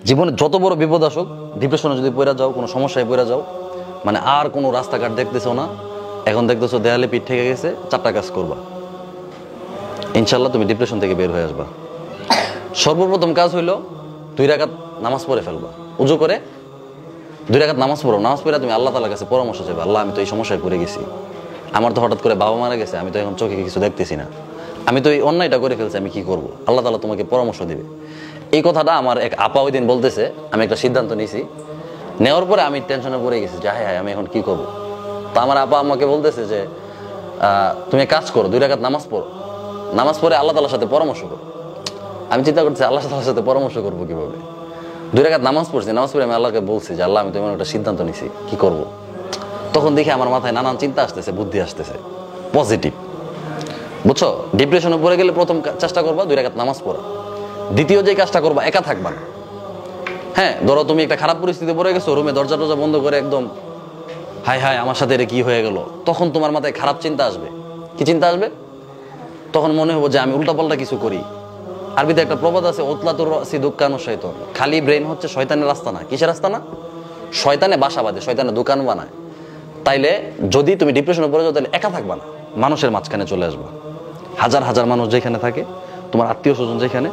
জীবনে যত বড় বিপদ আসুক, ডিপ্রেশনে যদি পড়ে যাও, কোনো সমস্যায় পড়ে যাও, মানে আর কোনো রাস্তাঘাট দেখতেছো না, এখন দেখতেছো দেয়ালে পিঠ ঠেকে গেছে, 4টা কাজ করবা, ইনশাল্লাহ তুমি ডিপ্রেশন থেকে বের হয়ে আসবা। সর্বপ্রথম কাজ হইলো 2 রাকাত নামাজ পড়ে ফেলবা। উজু করে 2 রাকাত নামাজ পড়ো। নামাজ পড়ে তুমি আল্লাহ তাআলার কাছে পরামর্শ চাইবা, আল্লাহ আমি তো এই সমস্যায় পড়ে গেছি, আমার তো হঠাৎ করে বাবা মারা গেছে, আমি তো এখন চোখে কিছু দেখতেছি না, আমি তো এই অন্যায়টা করে ফেলছি, আমি কি করব? আল্লাহ তাআলা তোমাকে পরামর্শ দিবে। এই কথাটা আমার এক আপা ওই দিন বলতেছে, আমি একটা সিদ্ধান্ত নিয়েছি, নেওয়ার পরে আমি টেনশনে পড়ে গেছি যে হায় হায় আমি এখন কি করব। তো আমার আপা আমাকে বলতেছে যে তুমি কাজ করো, 2 রাকাত নামাজ পড়ো, নামাজ পড়ে আল্লাহ তাআলার সাথে পরামর্শ করো। আমি চিন্তা করছি আল্লাহ তাআলার সাথে পরামর্শ করবো কিভাবে। 2 রাকাত নামাজ পড়ছি, নামাজ পড়ে আমি আল্লাহকে বলছি যে আল্লাহ আমি তো এমন একটা সিদ্ধান্ত নিছি, কি করব। তখন দেখি আমার মাথায় নানান চিন্তা আসতেছে, বুদ্ধি আসতেছে, পজিটিভ, বুঝছো? ডিপ্রেশনে পড়ে গেলে প্রথম চেষ্টা করবা 2 রাকাত নামাজ পড়া। দ্বিতীয় যে কাজটা করবা, একা থাকবা না। হ্যাঁ, ধরো তুমি একটা খারাপ পরিস্থিতি পড়ে গেছো, রুমে দরজা টরজা বন্ধ করে একদম হায় হায় আমার সাথে এটা কি হয়ে গেল, তখন তোমার মাথায় খারাপ চিন্তা আসবে। কি চিন্তা আসবে? তখন মনে হবো যে আমি উল্টাপাল্টা কিছু করি। আরবিতে একটা প্রবাদ আছে, ওতলাতুর রাসি দুক্কানু শয়তান। খালি ব্রেন হচ্ছে শয়তানের রাস্তা না। কিসের রাস্তা না? শয়তানে বাসা বাঁধে, শয়তানে দোকান বানায়। তাইলে যদি তুমি ডিপ্রেশনে পড়ে যাও, তাহলে একা থাকবা না, মানুষের মাঝখানে চলে আসবা। হাজার হাজার মানুষ যেখানে থাকে, তোমার আত্মীয় স্বজন যেখানে,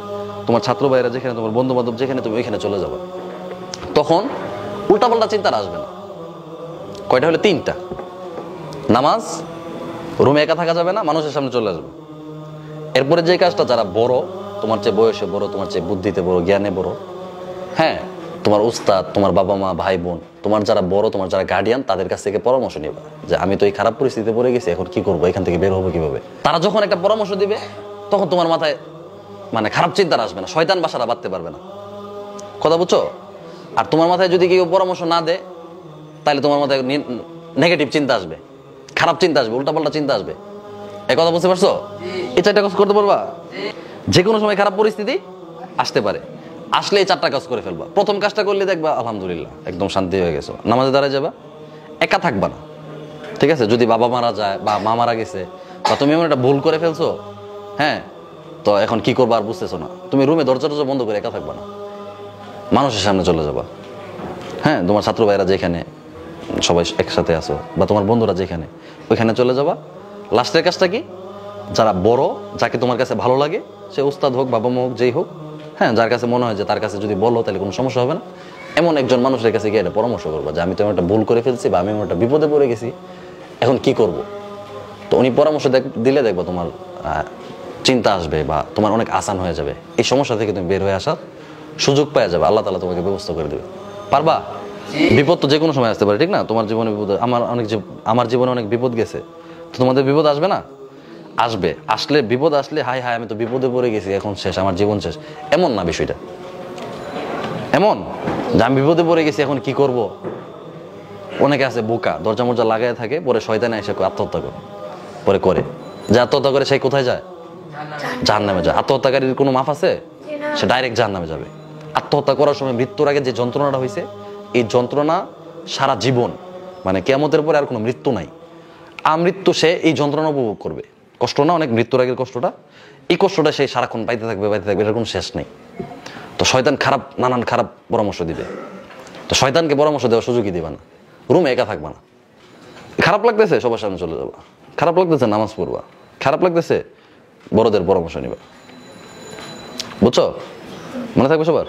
তোমার ছাত্র ভাইরা যেখানে, তোমার বন্ধু বান্ধব যেখানে, তুমি ওইখানে চলে যাবা। তখন উল্টাপাল্টা চিন্তা আসবে না। কয়টা হলে? 3টা। নামাজ, রুমে একা থাকা যাবে না, মানুষের সামনে চলে আসবে। এরপরে যে কাজটা, যারা বড়, তোমার চেয়ে বয়সে বড়, তোমার চেয়ে বুদ্ধিতে বড়, জ্ঞানে বড়, হ্যাঁ, তোমার উস্তাদ, তোমার বাবা মা, ভাই বোন, তোমার যারা বড়, তোমার যারা গার্ডিয়ান, তাদের কাছ থেকে পরামর্শ নিবা যে আমি তো এই খারাপ পরিস্থিতিতে পড়ে গেছি, এখন কি করবো, এখান থেকে বের হবো কিভাবে। তারা যখন একটা পরামর্শ দিবে, তখন তোমার মাথায় মানে খারাপ চিন্তা আসবে না, শয়তান বাসাটা বাঁধতে পারবে না। কথা বুঝছো? আর তোমার মাথায় যদি কেউ পরামর্শ না দেয়, তাহলে তোমার মাথায় নেগেটিভ চিন্তা আসবে, খারাপ চিন্তা আসবে, উল্টাপাল্টা চিন্তা আসবে। এই কথা বুঝতে পারছো? এই 4টা কাজ করতে পারবা? যে কোনো সময় খারাপ পরিস্থিতি আসতে পারে, আসলে এই 4টা কাজ করে ফেলবা। প্রথম কাজটা করলে দেখবা আলহামদুলিল্লাহ একদম শান্তি হয়ে গেছো, নামাজে দাঁড়ায় যাবা, একা থাকবা না। ঠিক আছে? যদি বাবা মারা যায় বা মা মারা গেছে, বা তুমি এমন একটা ভুল করে ফেলছো, হ্যাঁ, তো এখন কি করবা আর বুঝতেছো না, তুমি রুমে দরজা টরজা বন্ধ করে একা থাকবা না, মানুষের সামনে চলে যাবা। হ্যাঁ, তোমার ছাত্র ভাইরা যেখানে সবাই একসাথে আসো, বা তোমার বন্ধুরা যেখানে, ওইখানে চলে যাবা। লাস্টের কাজটা কি? যারা বড়, যাকে তোমার কাছে ভালো লাগে, সে উস্তাদ হোক, বাবা মা হোক, যেই হোক, হ্যাঁ, যার কাছে মনে হয় যে তার কাছে যদি বলো তাহলে কোনো সমস্যা হবে না, এমন একজন মানুষের কাছে গিয়ে একটা পরামর্শ করবা যে আমি তো একটা ভুল করে ফেলছি, বা আমি এমন একটা বিপদে পড়ে গেছি, এখন কি করব। তো উনি পরামর্শ দিলে দেখবা তোমার চিন্তা আসবে, বা তোমার অনেক আসান হয়ে যাবে, এই সমস্যা থেকে তুমি বের হয়ে আসার সুযোগ পাওয়া যাবে, আল্লাহ তাআলা তোমাকে ব্যবস্থা করে দেবে। পারবা? বিপদ তো যে কোনো সময় আসতে পারে, ঠিক না? তোমার জীবনে বিপদ, আমার জীবনে অনেক বিপদ গেছে, তো তোমাদের বিপদ আসবে না? আসবে। আসলে বিপদ আসলে হায় হায় আমি তো বিপদে পড়ে গেছি, এখন শেষ, আমার জীবন শেষ, এমন না বিষয়টা। এমন যে আমি বিপদে পড়ে গেছি, এখন কি করব। অনেকে আছে বোকা, দরজা মরজা লাগাই থাকে, পরে শয়তানে এসে আত্মহত্যা করে যে আত্মহত্যা করে সে কোথায় যায়? জাহান্নামে যায়। আত্মহত্যাকারীর কোনো মাফ আছে? সে ডাইরেক্ট জাহান্নামে যাবে। আত্মহত্যা করার সময় মৃত্যুর আগে যে যন্ত্রণাটা হয়েছে, এই যন্ত্রণা সারা জীবন, মানে কিয়ামতের পরে আর কোনো মৃত্যু নাই, আমৃত্যু সে এই যন্ত্রণা উপভোগ করবে। কষ্ট না অনেক? মৃত্যুর আগের কষ্টটা, এই কষ্টটা সে সারাক্ষণ পাইতে থাকবে, এটার কোনো শেষ নেই। তো শয়তান নানান খারাপ পরামর্শ দিবে, তো শয়তানকে পরামর্শ দেওয়ার সুযোগই দিবা না, রুমে একা থাকবা না। খারাপ লাগতেছে, সবার সামনে চলে যাবা। খারাপ লাগতেছে, নামাজ পড়বা। খারাপ লাগতেছে, বড়দের পরামর্শ নিবা। বুঝছো? মনে থাকবে সবার?